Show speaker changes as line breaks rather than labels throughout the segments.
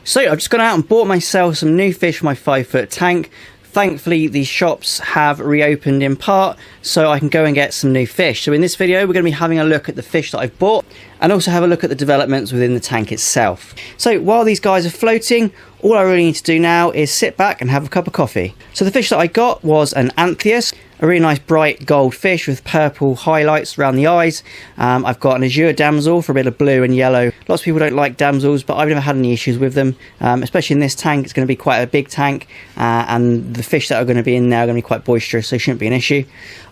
So I've just gone out and bought myself some new fish for my 5-foot tank. Thankfully, these shops have reopened in part, so I can go and get some new fish. So in this video, we're going to be having a look at the fish that I've bought and also have a look at the developments within the tank itself. So while these guys are floating, all I really need to do now is sit back and have a cup of coffee. So the fish that I got was an Antheus, a really nice bright gold fish with purple highlights around the eyes. I've got an azure damsel for a bit of blue and yellow. Lots of people don't like damsels, but I've never had any issues with them, especially in this tank. It's going to be quite a big tank, and the fish that are going to be in there are going to be quite boisterous, so it shouldn't be an issue.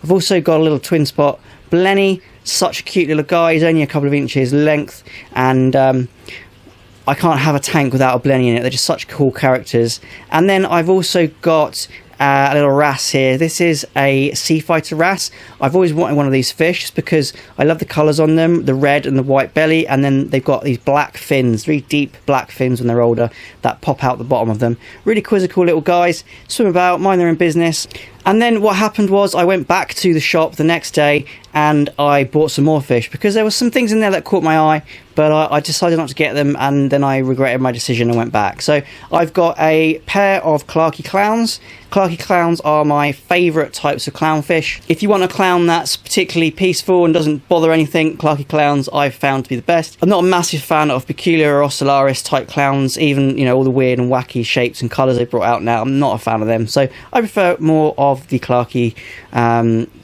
I've also got a little twin spot blenny, such a cute little guy. He's only a couple of inches length, and I can't have a tank without a blenny in it. They're just such cool characters. And then I've also got a little wrasse here. This is a sea fighter wrasse. I've always wanted one of these fish just because I love the colours on them, the red and the white belly, and then they've got these black fins, really deep black fins when they're older that pop out the bottom of them. Really quizzical little guys, swim about, mind their own business. And then what happened was I went back to the shop the next day and I bought some more fish because there were some things in there that caught my eye, but I decided not to get them, and then I regretted my decision and went back. So I've got a pair of Clarky clowns. Clarky clowns are my favourite types of clownfish. If you want a clown that's particularly peaceful and doesn't bother anything, Clarky clowns I've found to be the best. I'm not a massive fan of Peculiar or Ocellaris type clowns, even, you know, all the weird and wacky shapes and colours they brought out now. I'm not a fan of them, so I prefer more of the Clarky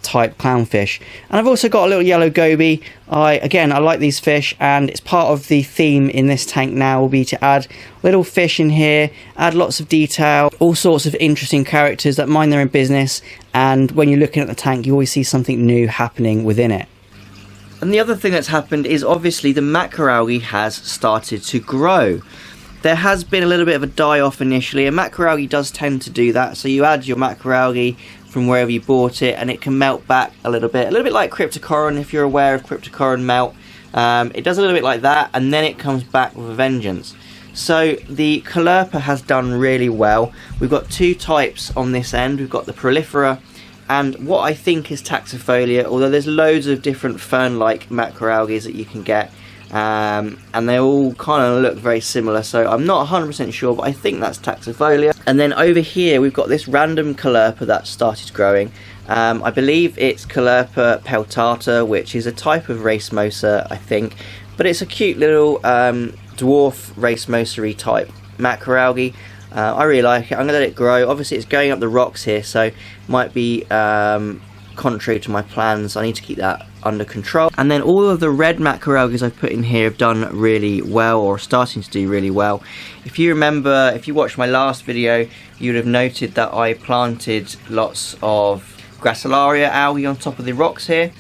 type clownfish. And I've also got a little yellow goby. I like these fish, and it's part of the theme in this tank now will be to add little fish in here, add lots of detail, all sorts of interesting characters that mind their own business, and when you're looking at the tank you always see something new happening within it. And the other thing that's happened is obviously the macroalgae has started to grow. There has been a little bit of a die-off initially, and macroalgae does tend to do that. So you add your macroalgae from wherever you bought it and it can melt back a little bit like cryptocorin, if you're aware of cryptocorin melt. It does a little bit like that, and then it comes back with a vengeance. So the Caulerpa has done really well. We've got two types on this end. We've got the Prolifera and what I think is Taxifolia, although there's loads of different fern-like macroalgae that you can get. And they all kind of look very similar, so I'm not 100% sure, but I think that's Taxifolia. And then over here we've got this random Caulerpa that started growing. I believe it's Caulerpa peltata, which is a type of racemosa, I think, but it's a cute little dwarf racemosa-y type macroalgae. I really like it. I'm going to let it grow. Obviously it's going up the rocks here, so might be contrary to my plans. I need to keep that under control. And then all of the red macroalgae I've put in here have done really well, or starting to do really well. If you remember, if you watched my last video, you would have noted that I planted lots of Gracilaria algae on top of the rocks here.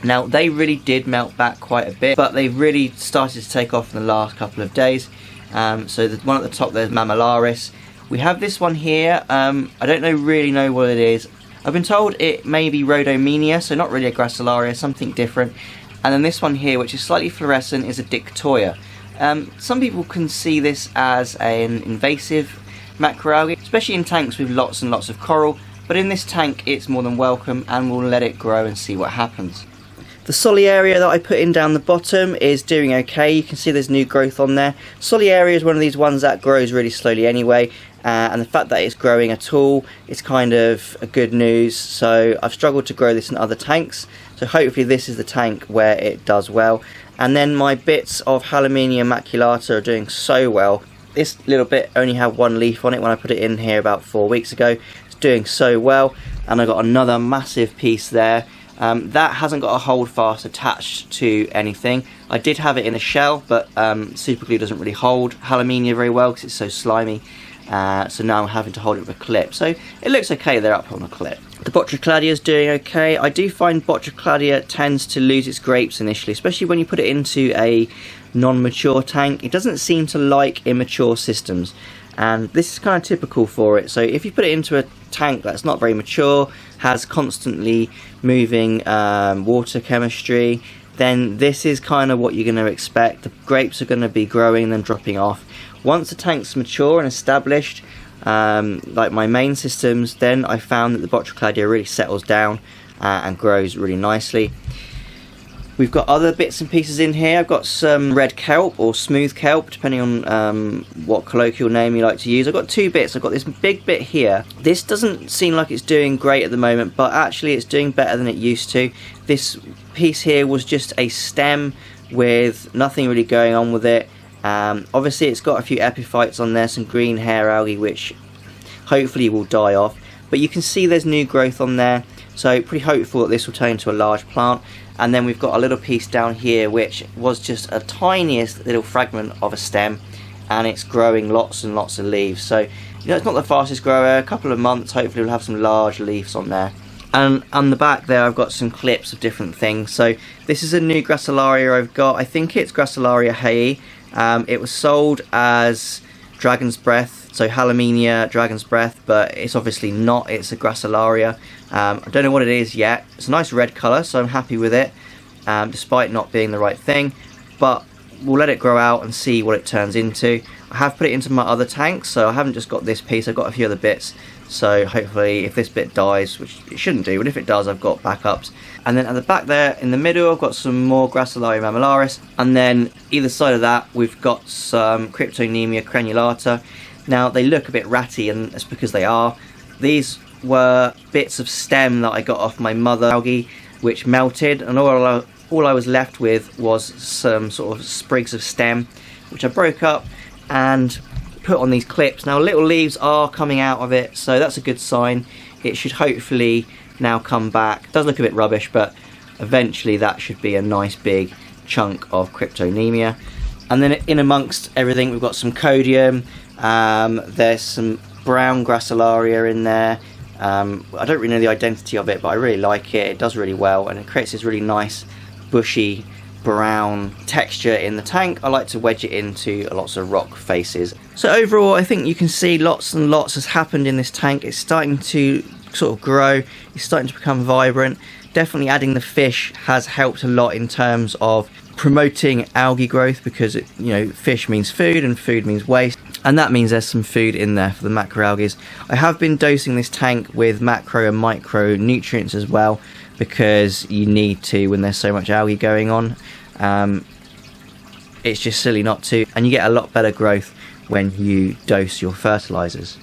Now they really did melt back quite a bit, but they've really started to take off in the last couple of days. So the one at the top there's Mammillaris. We have this one here. I don't really know what it is. I've been told it may be Rhodomenia, so not really a Gracilaria, something different. And then this one here, which is slightly fluorescent, is a Dictoya. Some people can see this as an invasive macroalgae, especially in tanks with lots and lots of coral, but in this tank it's more than welcome, and we'll let it grow and see what happens. The Soliaria that I put in down the bottom is doing okay. You can see there's new growth on there. Soliaria is one of these ones that grows really slowly anyway, and the fact that it's growing at all is kind of a good news. So I've struggled to grow this in other tanks, so hopefully this is the tank where it does well. And then my bits of Hallomenia maculata are doing so well. This little bit only had one leaf on it when I put it in here about 4 weeks ago. It's doing so well, and I got another massive piece there. That hasn't got a holdfast attached to anything. I did have it in a shell, but super glue doesn't really hold Hallomenia very well because it's so slimy. So now I'm having to hold it with a clip. So it looks okay, they're up on a clip. The Botricladia is doing okay. I do find Botricladia tends to lose its grapes initially, especially when you put it into a non-mature tank. It doesn't seem to like immature systems, and this is kind of typical for it. So if you put it into a tank that's not very mature, has constantly moving water chemistry, then this is kind of what you're going to expect. The grapes are going to be growing and then dropping off. Once the tank's mature and established, like my main systems, then I found that the Botricladia really settles down and grows really nicely. We've got other bits and pieces in here. I've got some red kelp or smooth kelp, depending on what colloquial name you like to use. I've got 2 bits. I've got this big bit here. This doesn't seem like it's doing great at the moment, but actually it's doing better than it used to. This piece here was just a stem with nothing really going on with it. Obviously it's got a few epiphytes on there, some green hair algae, which hopefully will die off. But you can see there's new growth on there, so pretty hopeful that this will turn into a large plant. And then we've got a little piece down here which was just a tiniest little fragment of a stem, and it's growing lots and lots of leaves. So you know, it's not the fastest grower. A couple of months hopefully we'll have some large leaves on there. And on the back there I've got some clips of different things. So this is a new Gracilaria I've got. I think it's Gracilaria hei. It was sold as Dragon's Breath, so Halimenia Dragon's Breath, but it's obviously not. It's a Gracilaria. I don't know what it is yet. It's a nice red colour, so I'm happy with it, despite not being the right thing. But we'll let it grow out and see what it turns into. I have put it into my other tanks, so I haven't just got this piece. I've got a few other bits. So hopefully if this bit dies, which it shouldn't do, but if it does, I've got backups. And then at the back there in the middle I've got some more Gracilaria mammillaris, and then either side of that we've got some Cryptonemia crenulata. Now they look a bit ratty, and that's because they are. These were bits of stem that I got off my mother algae which melted, and all I was left with was some sort of sprigs of stem which I broke up and put on these clips. Now little leaves are coming out of it, so that's a good sign. It should hopefully now come back. It does look a bit rubbish, but eventually that should be a nice big chunk of Cryptonemia. And then in amongst everything we've got some Codium. There's some brown Gracilaria in there. I don't really know the identity of it, but I really like it. It does really well, and it creates this really nice bushy brown texture in the tank. I like to wedge it into lots of rock faces. So overall I think you can see lots and lots has happened in this tank. It's starting to sort of grow, it's starting to become vibrant. Definitely adding the fish has helped a lot in terms of promoting algae growth, because fish means food and food means waste, and that means there's some food in there for the macroalgae. I have been dosing this tank with macro and micro nutrients as well, because you need to when there's so much algae going on. It's just silly not to, and you get a lot better growth when you dose your fertilizers.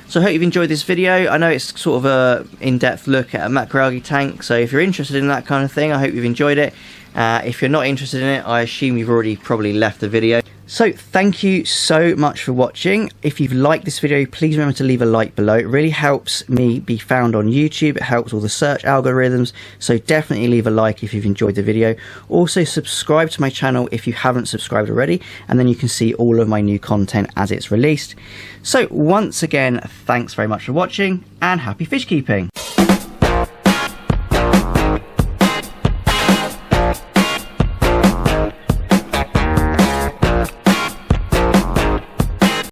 So I hope you've enjoyed this video. I know it's sort of a in-depth look at a macroalgae tank, so if you're interested in that kind of thing, I hope you've enjoyed it. If you're not interested in it, I assume you've already probably left the video. So thank you so much for watching. If you've liked this video, please remember to leave a like below. It really helps me be found on YouTube. It helps all the search algorithms, so definitely leave a like if you've enjoyed the video. Also subscribe to my channel if you haven't subscribed already, and then you can see all of my new content as it's released. So once again, thanks very much for watching, and happy fish keeping.